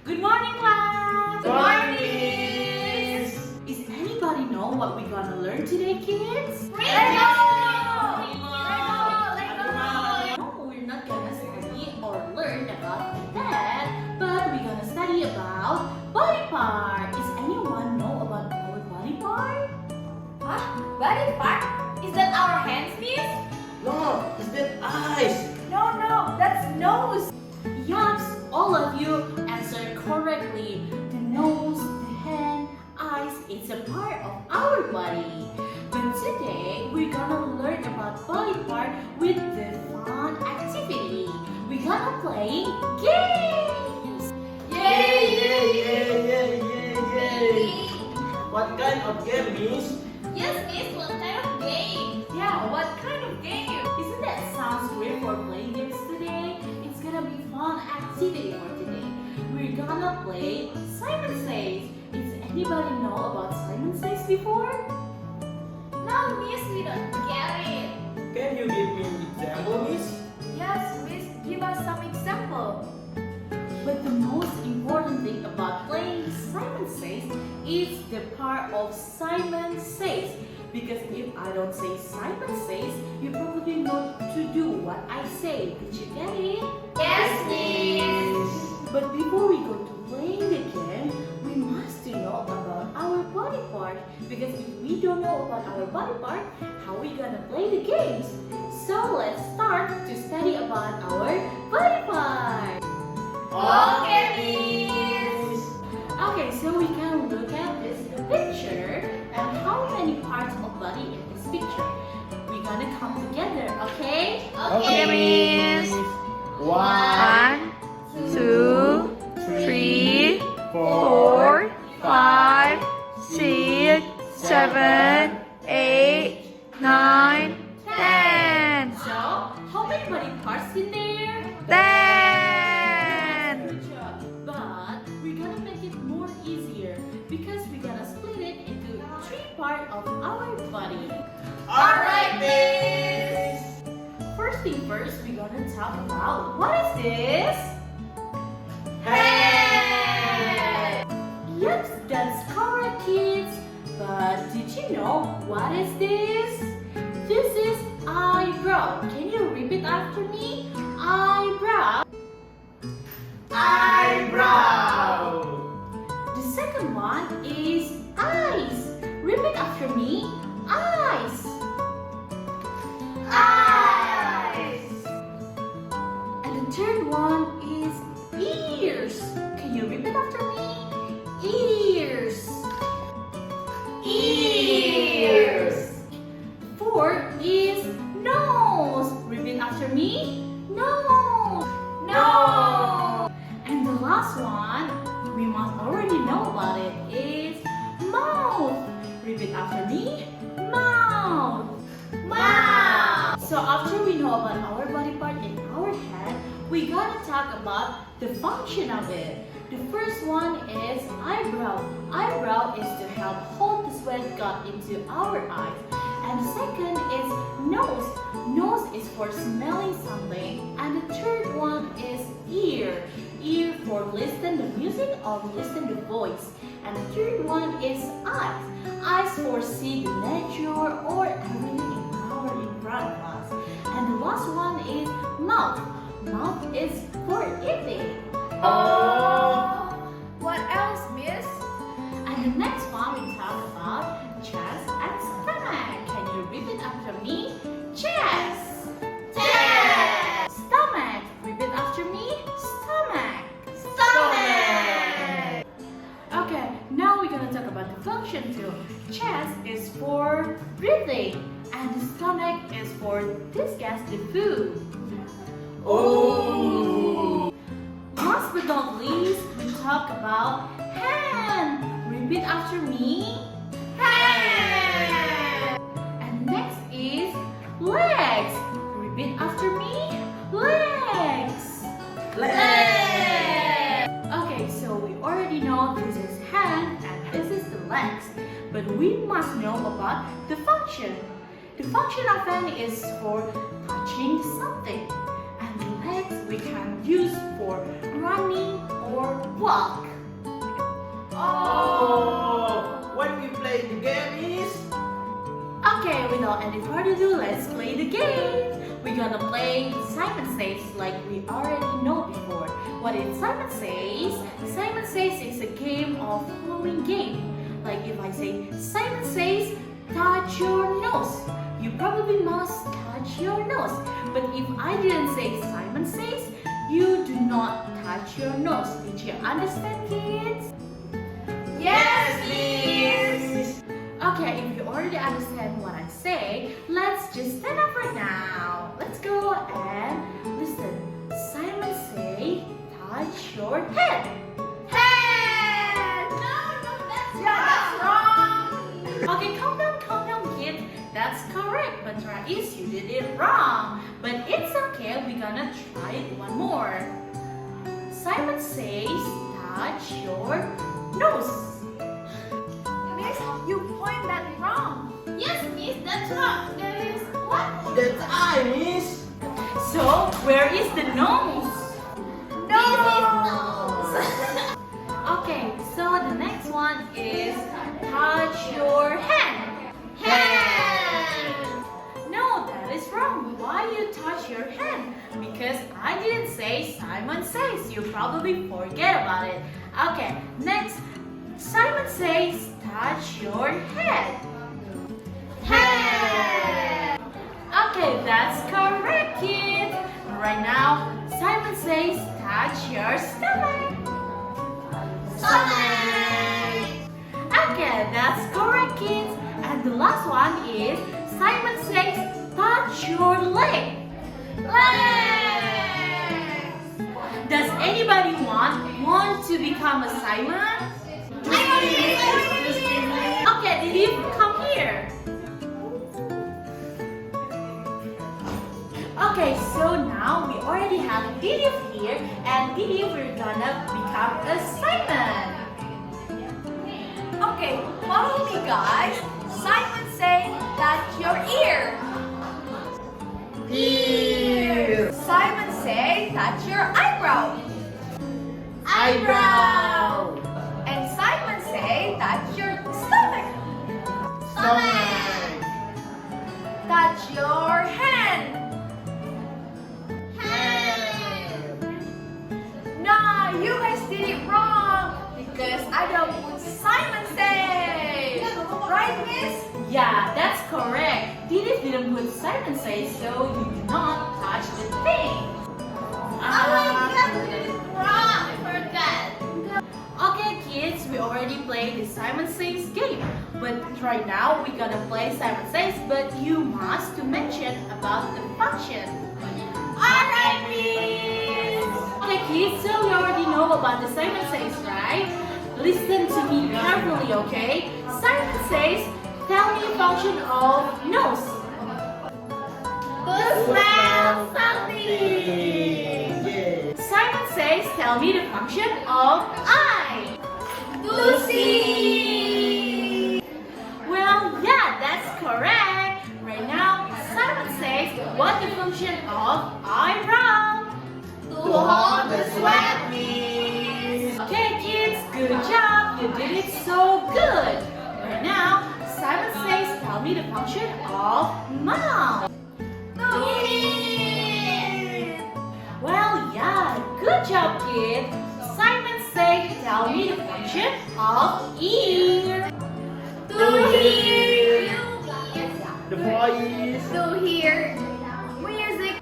Good morning, class! Good morning, Miss! Is anybody know what we're gonna learn today, kids? Lego! No, we're not gonna study or learn about that, but we're gonna study about body part. Is anyone know about our body part? Huh? Body part? Is that our hands, Miss? No, is that eyes? No, that's nose. Yes, all of you answered correctly. The nose, the hand, eyes is a part of our body. But today we're gonna learn about body part with the fun activity. We're gonna play games. Yay! What kind of game, Miss? Yes, Miss, what kind of game? Yeah, what kind of game? Isn't that sounds great for playing games today? It's gonna be fun activity for today. We're gonna play Simon Says. Does anybody know about Simon Says before? No, Miss, we don't get it. Can you give me an example, Miss? Yes, Miss, give us some example. But the most important thing about playing Simon Says is the part of Simon Says. Because if I don't say Simon Says, you probably know to do what I say. Did you get it? Yes, Miss. But before we go to playing the game, we must know about our body part. Because if we don't know about our body part, how are we gonna play the games? So let's start to study about our body part. Okay, Miss. Okay, so we can look at this picture and how many parts of body in this picture. We're gonna come together, okay? Okay, Miss. 1, 2, 3, 4, 5, 6, 7, 8, 9, 10. So, how many body parts in there? 10. Good job. But we're gonna make it more easier because we're gonna split it into 3 parts of our body. Alright, Miss. First thing first, we're gonna talk about what is this? Head. Yep, that's correct, kids. But did you know what is this? This is eyebrow. Can you repeat after me? Eyebrow. eyebrow. The second one is eyes. Repeat after me. Eyes. Eyes. And the third one is ears. Can you repeat after me? Ears. Ears. Fourth is nose. Repeat after me. Nose. No. And the last one, we must already know about it, is mouth. Repeat after me. Mouth. Mouth. So after we know about our body part in our head, we gotta talk about the function of it. The first one is eyebrow. Eyebrow is to help hold the sweat got into our eyes. And the second is nose. Nose is for smelling something. And the third one is ear. Ear for listen the music or listen the voice. And the third one is eyes. Eyes for see the nature or everything in front of us. And the last one is mouth. Mouth is for eating. Oh. What else, Miss? And the next one we talk about chest and stomach. Can you repeat after me? Chest. Chest. Stomach. Repeat after me. Stomach. Stomach. Okay, now we're gonna talk about the function too. Chest is for breathing, and the stomach is for discuss the food. Oh! Last but not least, we talk about hand. Repeat after me. Hand. And next is legs. Repeat after me. Legs. Leg. Okay, so we already know this is hand and this is the legs. But we must know about the function. The function of hand is for touching something. And the legs we can use for running your walk. Oh, when we play the game is... Okay, without any further ado, let's play the game. We're gonna play Simon Says like we already know before. What is Simon Says? Simon Says is a game of following game. Like if I say, Simon Says, touch your nose. You probably must touch your nose. But if I didn't say Simon Says, you do not touch your nose. Did you understand, kids? Yes, please. Okay, if you already understand what I say, let's just stand up right now. Let's go and listen. Simon say, touch your head. Head. No, that's wrong. Okay, calm down, kids. That's correct, but Rais, you did it wrong. But it's okay, we're gonna try it one more. Simon says, touch your nose. Miss, you point that wrong. Yes, Miss, that's wrong. There is what? That's I, miss. So, where is the nose? Nose. Okay, so the next one is touch your hand. Hand. No, that is wrong. Why you touch your hand? Because I didn't say Simon says. You probably forget about it. Okay, next. Simon says touch your head. Head. Okay, that's correct, kids. Right now, Simon says touch your stomach. Stomach. Okay, that's correct, kids. And the last one is Simon says touch your leg. Leg. Does anybody want to become a Simon? Okay, Didiv, come here. Okay, so now we already have Didiv here, and Didiv, we're gonna become a Simon. Okay, follow me, guys. Simon say, touch your ear. Ear. Simon say, touch your eyebrow. Eyebrow. And Simon say, touch your stomach. Stomach. Touch your hand. Hand. Nah, you guys did it wrong because I don't put Simon say. Right, miss? Yeah, that's correct. Didiv didn't put Simon says, so you do not touch the thing. Wrong. I forgot. Okay, kids, we already played the Simon Says game. But right now, we're gonna play Simon Says, but you must to mention about the function. Alright, Miss. Okay, kids, so we already know about the Simon Says, right? Listen to me carefully, okay? Simon Says, tell me the function of nose. To smell something. Yeah. Simon Says, tell me the function of eye. To see. Well, yeah, that's correct. Right now, Simon says, what the function of eyebrow? To hold the sweat, Miss. Okay, kids, good job. You did it so good. Right now, Simon says, tell me the function of mouth. To eat. Well, yeah, good job, kid. Simon says, tell me the function of ear. To hear. The voice. To hear music.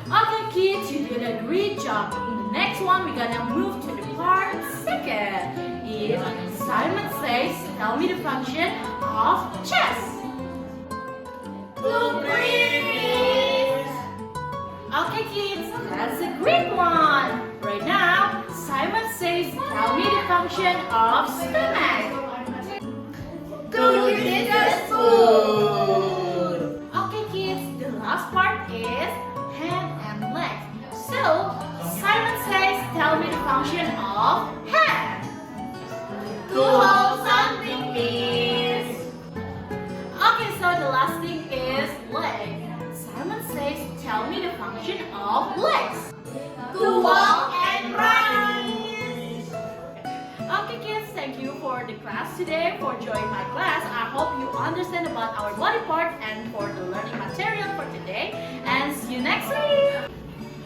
Okay, kids, you did a great job. In the next one, we're gonna move to the part second. If Simon says, tell me the function of chest. To breathe. Okay, kids, that's a great one. Right now, Simon says, tell me the function of stomach. To digest food. Okay, kids, the last part is hand and leg. So, Simon says, tell me the function of hand. To hold something, Miss. Okay, so the last thing is leg. Simon says, tell me the function of legs. To walk and run. thank you for the class today, for joining my class. I hope you understand about our body part and for the learning material for today. And see you next week.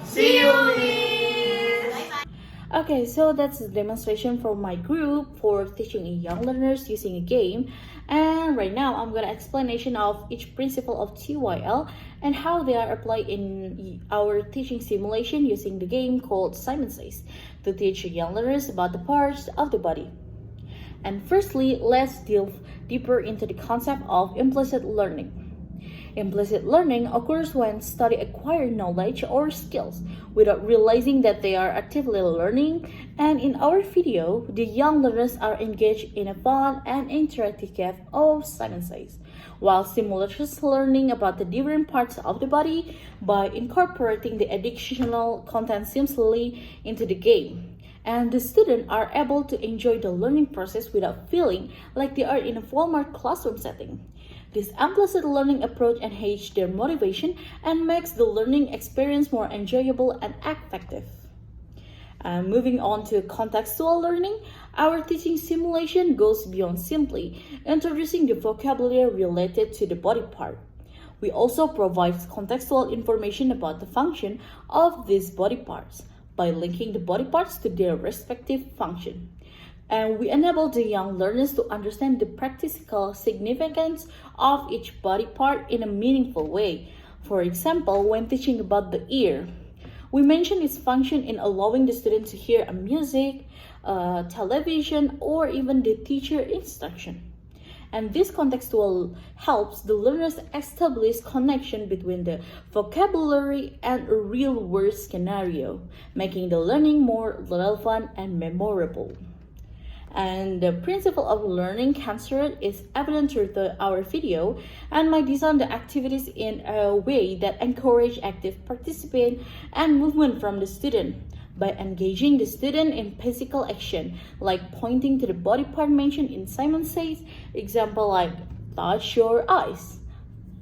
See you, Miss. Okay, so that's the demonstration from my group for teaching young learners using a game. And right now, I'm gonna explanation of each principle of TEYL and how they are applied in our teaching simulation using the game called Simon Says to teach young learners about the parts of the body. And firstly, let's delve deeper into the concept of implicit learning. Implicit learning occurs when students acquire knowledge or skills without realizing that they are actively learning, and in our video, the young learners are engaged in a fun and interactive game of Simon Says, while simultaneously learning about the different parts of the body by incorporating the additional content seamlessly into the game. And the students are able to enjoy the learning process without feeling like they are in a formal classroom setting. This implicit learning approach enhances their motivation and makes the learning experience more enjoyable and effective. Moving on to contextual learning, our teaching simulation goes beyond simply introducing the vocabulary related to the body part. We also provide contextual information about the function of these body parts by linking the body parts to their respective function. And we enable the young learners to understand the practical significance of each body part in a meaningful way. For example, when teaching about the ear, we mention its function in allowing the student to hear a music, television, or even the teacher instruction. And this contextual helps the learners establish connection between the vocabulary and a real-world scenario, making the learning more relevant and memorable. And the principle of learning construct is evident through our video, and might design the activities in a way that encourage active participation and movement from the student by engaging the student in physical action, like pointing to the body part mentioned in Simon Says, example like touch your eyes,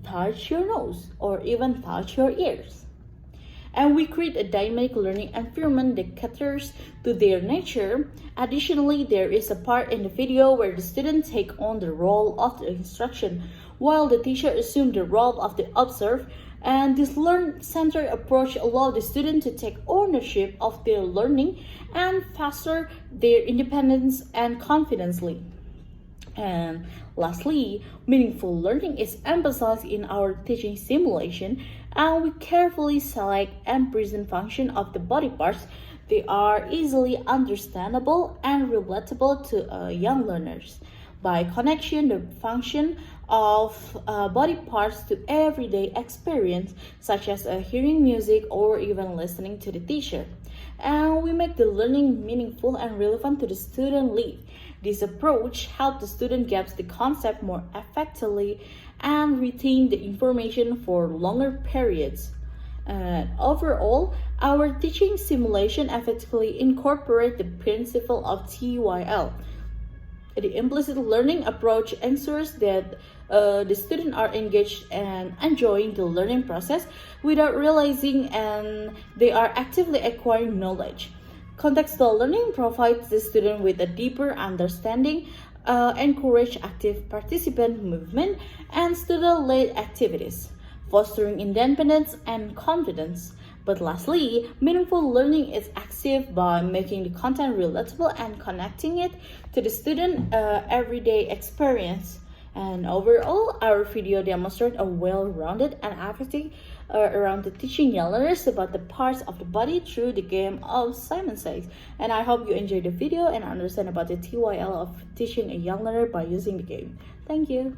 touch your nose, or even touch your ears. And we create a dynamic learning environment that caters to their nature. Additionally, there is a part in the video where the students take on the role of the instruction, while the teacher assumes the role of the observer. And this learn-centered approach allows the student to take ownership of their learning and foster their independence and confidence. And lastly, meaningful learning is emphasized in our teaching simulation, and we carefully select and present function of the body parts. They are easily understandable and relatable to young learners by connection the function of body parts to everyday experience, such as hearing music or even listening to the teacher. And we make the learning meaningful and relevant to the student life. This approach helps the student grasp the concept more effectively and retain the information for longer periods. Overall, our teaching simulation effectively incorporates the principle of TEYL. The implicit learning approach ensures that the students are engaged and enjoying the learning process without realizing, and they are actively acquiring knowledge. Contextual learning provides the student with a deeper understanding, encourage active participant movement, and student-led activities, fostering independence and confidence. But lastly, meaningful learning is active by making the content relatable and connecting it to the student everyday experience. And overall, our video demonstrates a well-rounded and effective around the teaching young learners about the parts of the body through the game of Simon Says. And I hope you enjoyed the video and understand about the TEYL of teaching a young learner by using the game. Thank you.